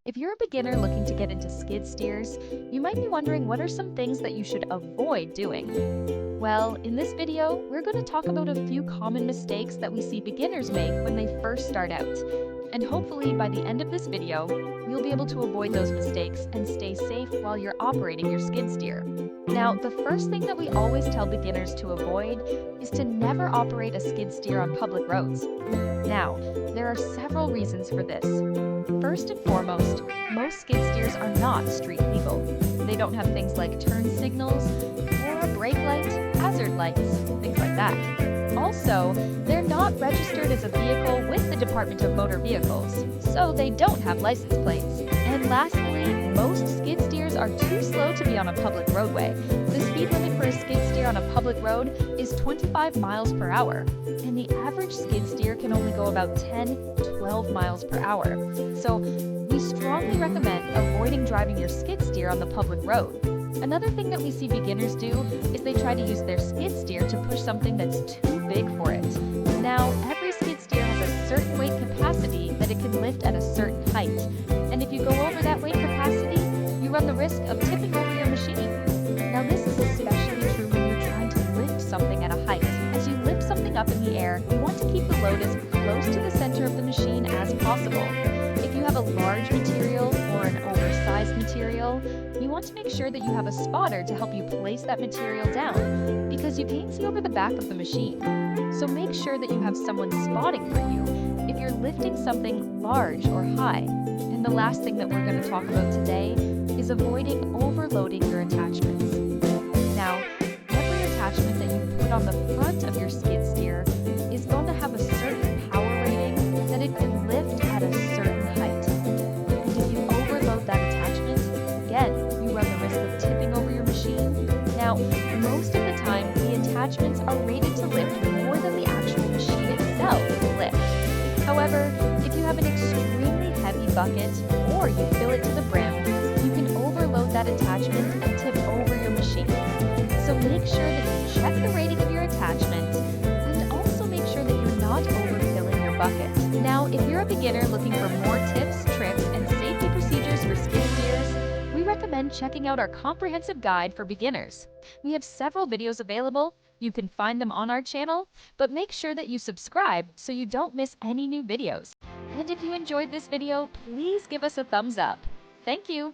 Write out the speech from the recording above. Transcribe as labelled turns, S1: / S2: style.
S1: If you're a beginner looking to get into skid steers, you might be wondering what are some things that you should avoid doing. Well, in this video, we're going to talk about a few common mistakes that we see beginners make when they first start out. And hopefully by the end of this video, you'll be able to avoid those mistakes and stay safe while you're operating your skid steer. Now, the first thing that we always tell beginners to avoid is to never operate a skid steer on public roads. Now, there are several reasons for this. First and foremost, most skid steers are not street legal. They don't have things like turn signals, or a brake light, hazard lights, things like that. Also, they're not registered as a vehicle with the Department of Motor Vehicles, so they don't have license plates. And lastly, most skid steers are too slow to be on a public roadway. The speed limit for a skid steer on a public road is 25 miles per hour, and the average skid steer can only go about 10-12 miles per hour. So we strongly recommend avoiding driving your skid steer on the public road. Another thing that we see beginners do is they try to use their skid steer to push something that's too big for it. Now, every skid steer has a certain weight capacity that it can lift at a certain height. And if you go over that weight capacity, you run the risk of tipping over your machine. Now, this is especially true when you're trying to lift something at a height. As you lift something up in the air, you want to keep the load as close to the center of the machine as possible. If you have a large material or an oversized material, you want to make sure that you have a spotter to help you place that material down, because you can't see over the back of the machine. So make sure that you have someone spotting for you if you're lifting something large or high. And the last thing that we're going to talk about today is avoiding overloading your attachments. Now, every attachment that you put on the front of your skid steer is going to have a certain power rating that it can lift at a certain height. And if you overload that attachment, again, you run the risk of tipping over your machine. Now, most of the time, the attachments are rated to lift more than the actual machine itself can lift. However, if you have an extremely heavy bucket or you fill it to the brim, you can overload that attachment and tip over your machine. So make sure that you check the rating of your attachment and also make sure that you're not overfilling your bucket. Now, if you're a beginner looking for more tips, tricks, and safety procedures for skid steers, we recommend checking out our comprehensive guide for beginners. We have several videos available. You can find them on our channel, but make sure that you subscribe so you don't miss any new videos. And if you enjoyed this video, please give us a thumbs up. Thank you.